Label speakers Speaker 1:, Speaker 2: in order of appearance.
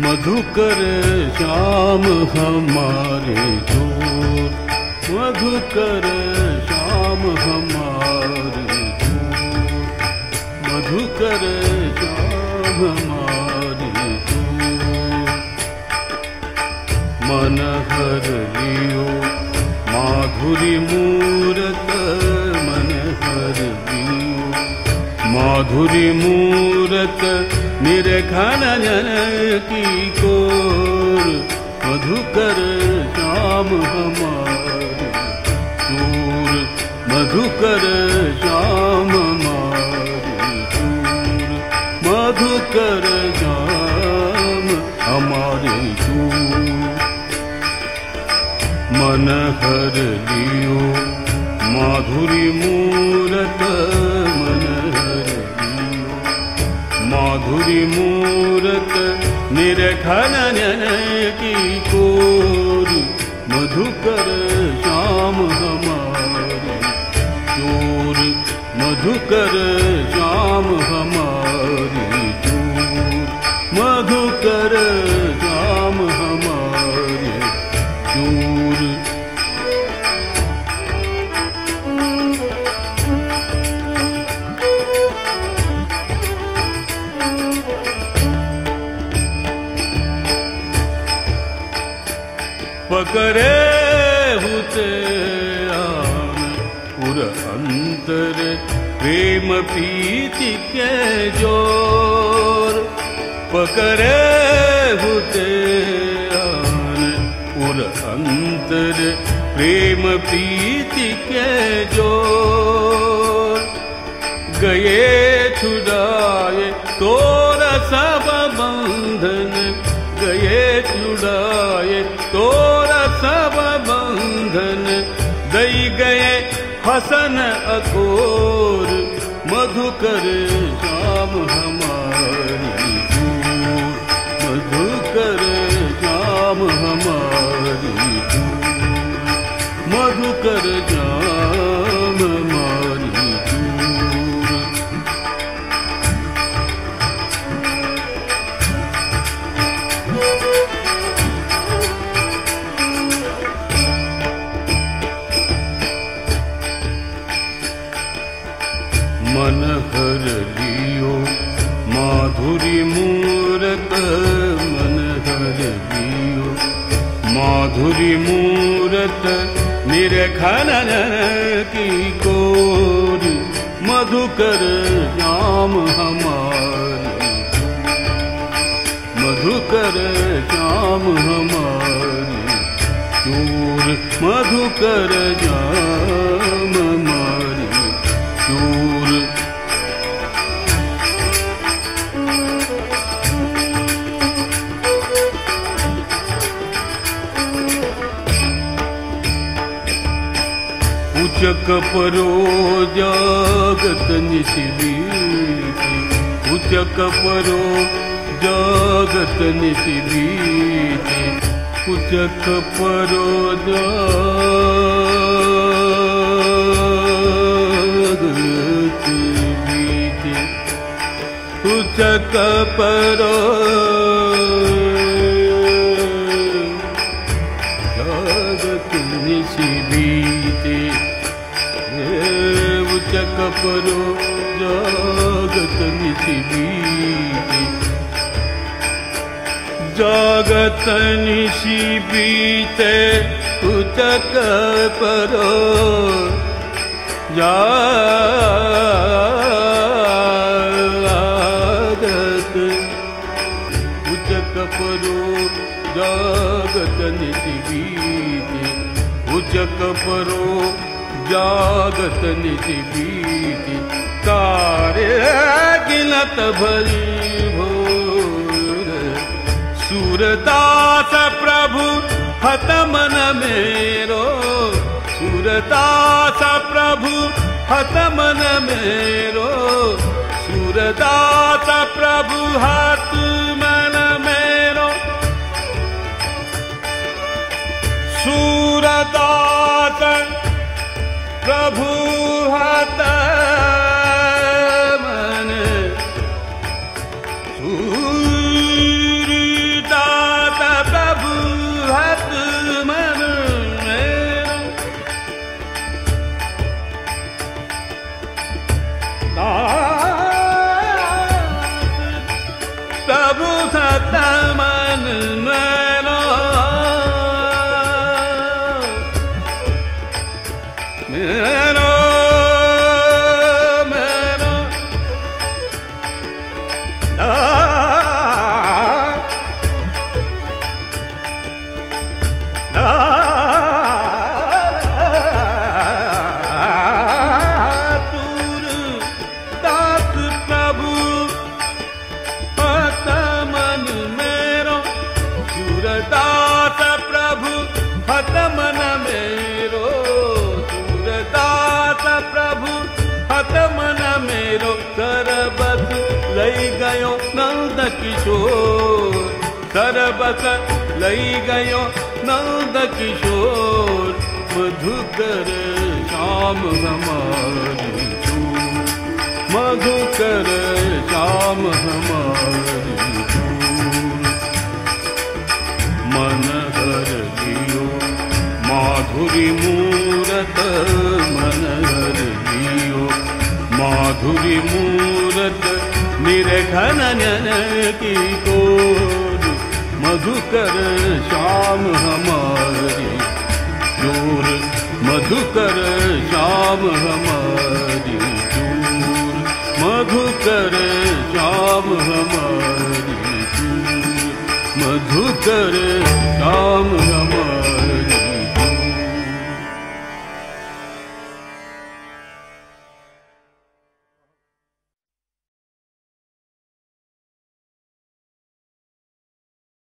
Speaker 1: मधुकर श्याम हमारे जोर, मधुकर श्याम हमारे जोर, मधुकर श्याम हमारे जोर। मन हर लियो माधुरी मूरत, मन हर लियो माधुरी मूरत, निरखन जन की कोर। मधुकर श्याम हमारे जोर, मधुकर श्याम हमारे जोर, मधुकर श्याम हमारे जोर। मन हर लियो माधुरी मूरत, मन हर लियो माधुरी मूरत, निरखन जन की कोर। मधुकर श्याम हमारे जोर, मधुकर श्याम हमारे जोर, मधुकर श्याम हमारे जोर। पकड़े हुते आन पुर अंतर, प्रेम प्रीति के जोर। पकड़े हुते आन पुर अंतर, प्रेम प्रीति के जोर। गए छुड़ाए तोरा सब बंधन, गए छुड़ाए तोरा सब बंधन, दई गए हसन अकोर। मधुकर श्याम हमारी जोर, मधुकर श्याम हमारी जोर, मधुकर श्याम हमारी जोर। मन हर लियो माधुरी मूरत, मन हर लियो माधुरी मूरत, निरखन जन की कोर। मधुकर श्याम हमारे, मधुकर श्याम हमारे जोर, मधुकर श्याम हमारे जोर। उचक परो जगत निशिबीति, उचक परो जगत निशिबीति, उचक परो जगत निशिबीति, उचक परो जगत निशिबीति, उचक परो जगत निशिबीति, जगत निशिबीते उचक परो जगत, उचक परो जगत निशिबीति, उचक परो जागत निशिबीति। तारे गिनत भरी भोर, सूरदास प्रभु हत मन मेरो, सूरदास प्रभु हत मन मेरो, सूरदास प्रभु हत मन मेरो। सूरदास प्रभु हत मन, सूरदास नंद किशोर सरबस लई गयो नंद किशोर मधुकर श्याम हमारी चूर मधुकर श्याम हमारी चूर मन हर लियो माधुरी मूरत मन हर लियो माधुरी मूरत निर्घन की गोर मधुकर श्याम हमारी चूर मधुकर श्याम हमारी चूर मधुकर श्याम हमारी चूर मधुकर श्याम हमारी